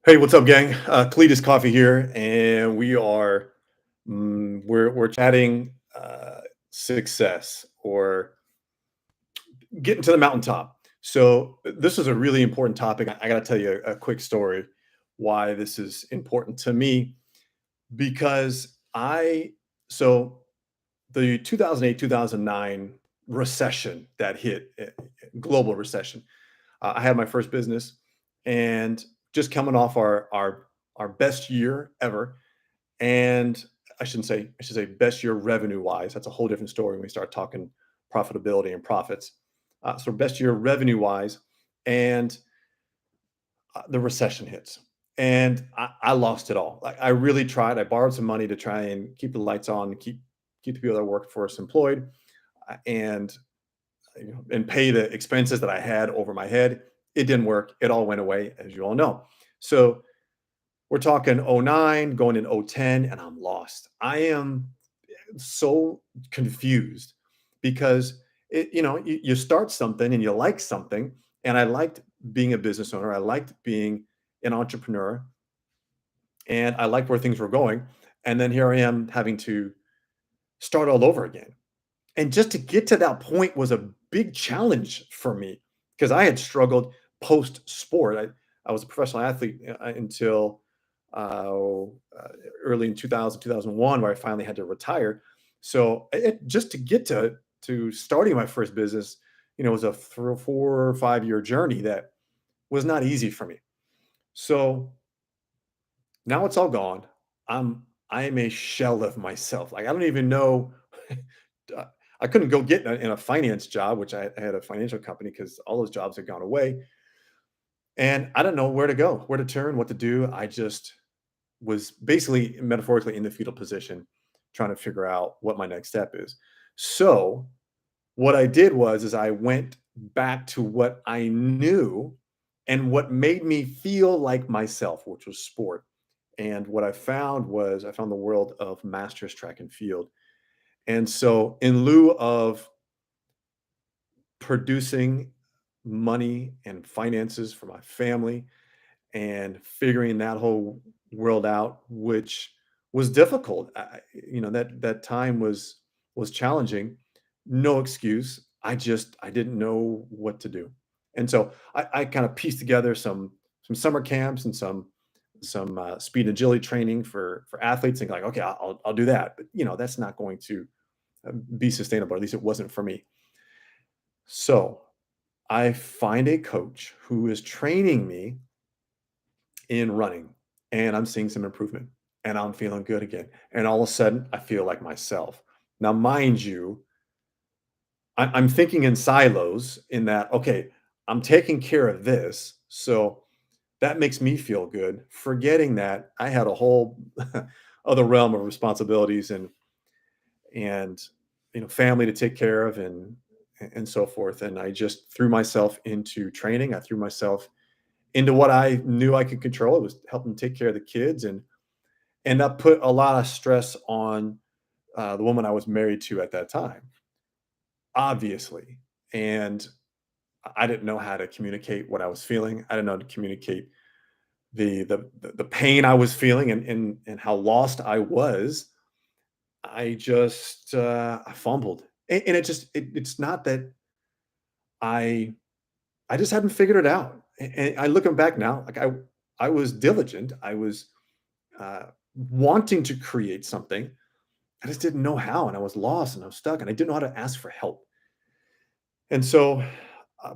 Hey, what's up, gang? Cletus Coffee here, and we're chatting success or getting to the mountaintop. So this is a really important topic. I got to tell you a quick story why this is important to me because I so the 2008 2009 recession that hit global recession. I had my first business, and just coming off our best year ever, and I should say best year revenue wise. That's a whole different story when we start talking profitability and profits. So best year revenue wise, and the recession hits, and I lost it all. Like I really tried. I borrowed some money to try and keep the lights on, keep the people that worked for us employed, and and pay the expenses that I had over my head. It didn't work. It all went away, as you all know. So we're talking '09, going in '10, and I'm lost. I am so confused because you start something and you like something, and I liked being a business owner. I liked being an entrepreneur, and I liked where things were going. And then here I am having to start all over again. And just to get to that point was a big challenge for me because I had struggled post sport. I was a professional athlete until uh, early in 2000, 2001, where I finally had to retire. So just to get to starting my first business, was a 4 or 5 year journey that was not easy for me. So now it's all gone. I am a shell of myself. Like I don't even know. uh, I couldn't go get in a finance job, which I had a financial company because all those jobs had gone away, and I don't know where to go, where to turn, what to do. I just was basically metaphorically in the fetal position, trying to figure out what my next step is. So what I did was is I went back to what I knew and what made me feel like myself, which was sport. And what I found was I found the world of masters track and field. And so in lieu of producing money and finances for my family and figuring that whole world out, which was difficult. That time was challenging. No excuse. I didn't know what to do, and so I kind of pieced together some summer camps and some speed and agility training for athletes, and like, okay, I'll do that, but that's not going to be sustainable. At least it wasn't for me. So I find a coach who is training me in running, and I'm seeing some improvement, and I'm feeling good again. And all of a sudden, I feel like myself. Now, mind you, I'm thinking in silos in that, okay, I'm taking care of this. So that makes me feel good, forgetting that I had a whole other realm of responsibilities and family to take care of and so forth. And I just threw myself into training. I threw myself into what I knew I could control. It was helping take care of the kids, and that put a lot of stress on the woman I was married to at that time, obviously. And I didn't know how to communicate what I was feeling. I didn't know how to communicate the pain I was feeling and how lost I was. I just I fumbled, and it's not that I I just hadn't figured it out. And I looking back now, like I was diligent. I was uh, wanting to create something. I just didn't know how, and I was lost, and I was stuck, and I didn't know how to ask for help. And so,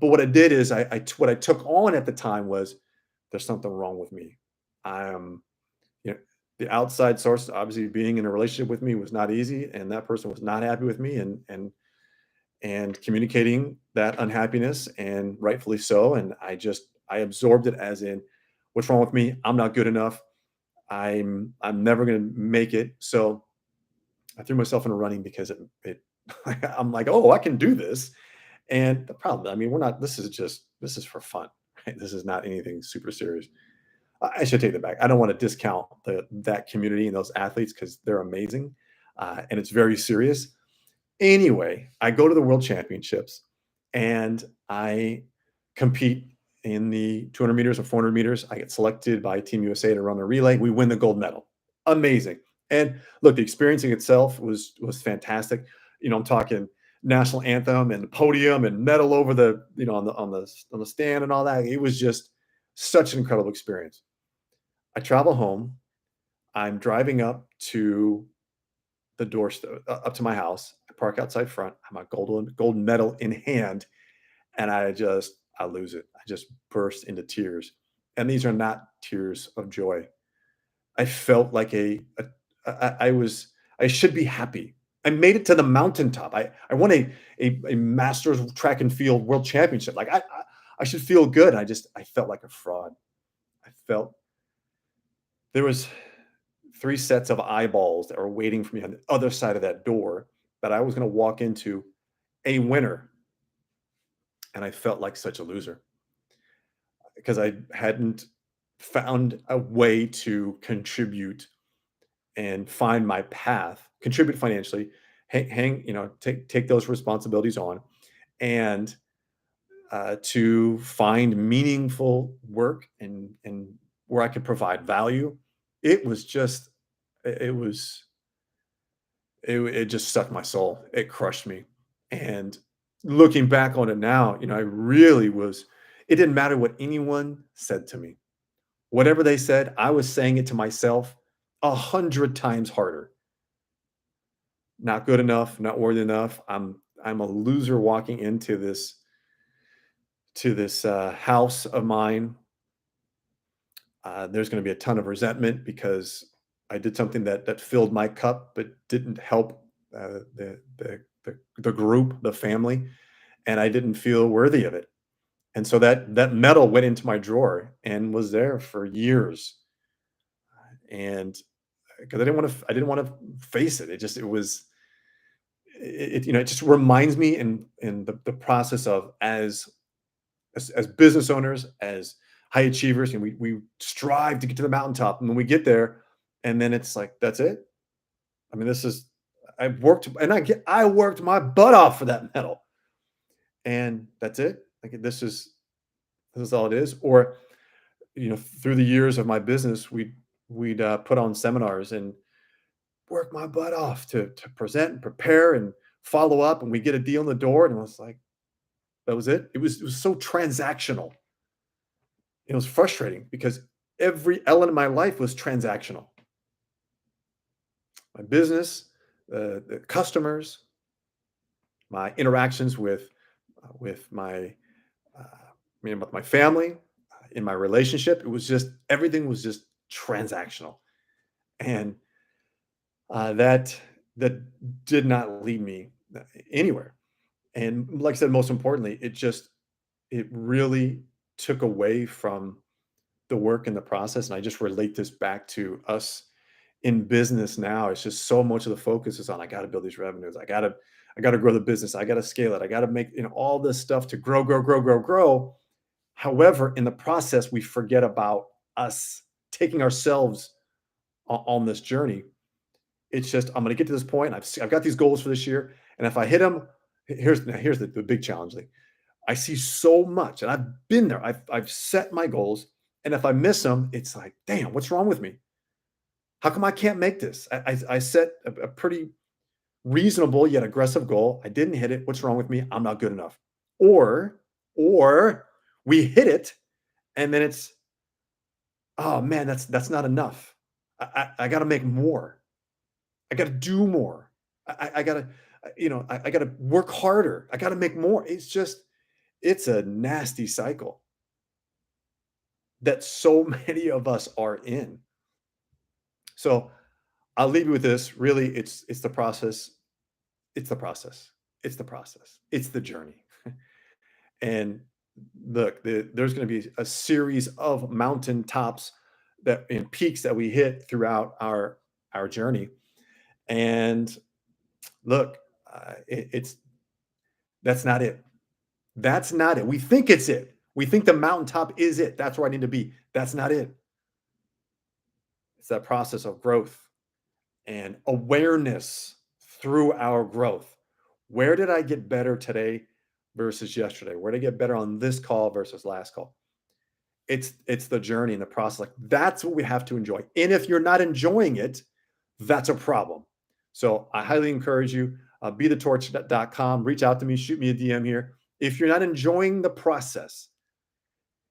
but what I did is what I took on at the time was there's something wrong with me. I'm, you know, the outside source, obviously being in a relationship with me was not easy, and that person was not happy with me, and communicating that unhappiness, and rightfully so. And I absorbed it as in, what's wrong with me? I'm not good enough. I'm never going to make it. So I threw myself into running because it I'm like, oh, I can do this. And the problem, I mean, we're not. This is for fun, right? This is not anything super serious. I should take that back. I don't want to discount that community and those athletes because they're amazing, and it's very serious. Anyway, I go to the World Championships and I compete in the 200 meters or 400 meters. I get selected by Team USA to run a relay. We win the gold medal. Amazing. And look, the experiencing itself was fantastic. I'm talking national anthem and the podium and medal over the on the stand and all that. It was just such an incredible experience. I travel home. I'm driving up to the doorstep, up to my house. I park outside front. I have my gold medal in hand, and I lose it. I just burst into tears. And these are not tears of joy. I felt like I should be happy. I made it to the mountaintop. I won a masters track and field world championship. Like I should feel good. I felt like a fraud. I felt there was three sets of eyeballs that were waiting for me on the other side of that door that I was going to walk into a winner. And I felt like such a loser because I hadn't found a way to contribute and find my path, contribute financially, take those responsibilities on, and to find meaningful work and where I could provide value. It was just, it was, it just sucked my soul. It crushed me. And looking back on it now, I really was. It didn't matter what anyone said to me. Whatever they said, I was saying it to myself 100 times harder. Not good enough, not worthy enough. I'm a loser walking into this house of mine. There's going to be a ton of resentment because I did something that filled my cup, but didn't help the group, the family, and I didn't feel worthy of it. And so that medal went into my drawer and was there for years. And because I didn't want to face it. It just reminds me in the process of as business owners, as high achievers, and we strive to get to the mountaintop, and when we get there, and then it's like that's it. I mean, this is I worked my butt off for that medal, and that's it. Like this is all it is. Or through the years of my business, we'd put on seminars and work my butt off to present and prepare and follow up, and we get a deal in the door, and it was like that was it. It was so transactional. It was frustrating because every element of my life was transactional. My business, the customers, my interactions with my uh, with my family, in my relationship. It was just everything was just transactional, and that did not lead me anywhere. And like I said, most importantly, it really took away from the work and the process. And I just relate this back to us in business now. It's just so much of the focus is on I got to build these revenues. I got to grow the business. I got to scale it. I got to make all this stuff to grow, grow, grow, grow, grow. However, in the process, we forget about us taking ourselves on this journey. It's just I'm going to get to this point. I've got these goals for this year, and if I hit them, here's the big challenge. I see so much, and I've been there. I've set my goals, and if I miss them, it's like, damn, what's wrong with me? How come I can't make this? I set a pretty reasonable yet aggressive goal. I didn't hit it. What's wrong with me? I'm not good enough. Or we hit it, and then it's, oh man, that's not enough. I got to make more. I got to do more. I got to, I got to work harder. I got to make more. It's a nasty cycle that so many of us are in. So I'll leave you with this. Really, it's the process. It's the process. It's the process. It's the journey. And look, there's going to be a series of mountain tops that and peaks that we hit throughout our journey. And look, it's that's not it. That's not it. We think it's it. We think the mountaintop is it. That's where I need to be. That's not it. It's that process of growth and awareness through our growth. Where did I get better today versus yesterday? Where did I get better on this call versus last call? It's the journey and the process. Like that's what we have to enjoy. And if you're not enjoying it, that's a problem. So I highly encourage you, bethetorch.com, reach out to me, shoot me a DM here. If you're not enjoying the process,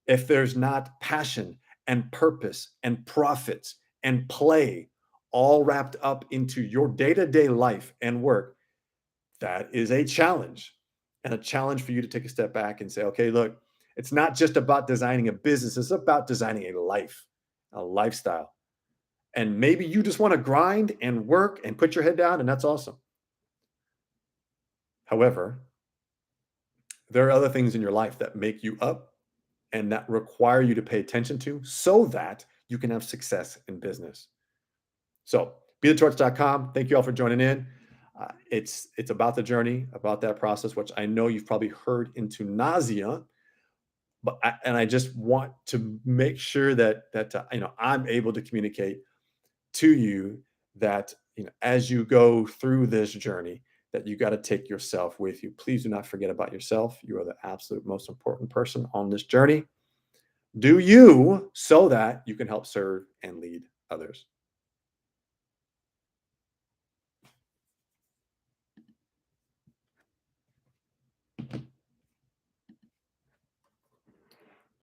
if there's not passion and purpose and profits and play all wrapped up into your day-to-day life and work, that is a challenge, and a challenge for you to take a step back and say, okay, look, it's not just about designing a business, it's about designing a life, a lifestyle. And maybe you just want to grind and work and put your head down, and that's awesome. However, there are other things in your life that make you up and that require you to pay attention to so that you can have success in business. So, bethetorch.com. Thank you all for joining in. It's about the journey, about that process, which I know you've probably heard into nausea, but I just want to make sure that I'm able to communicate to you that as you go through this journey, that you got to take yourself with you. Please do not forget about yourself. You are the absolute most important person on this journey. Do you so that you can help serve and lead others.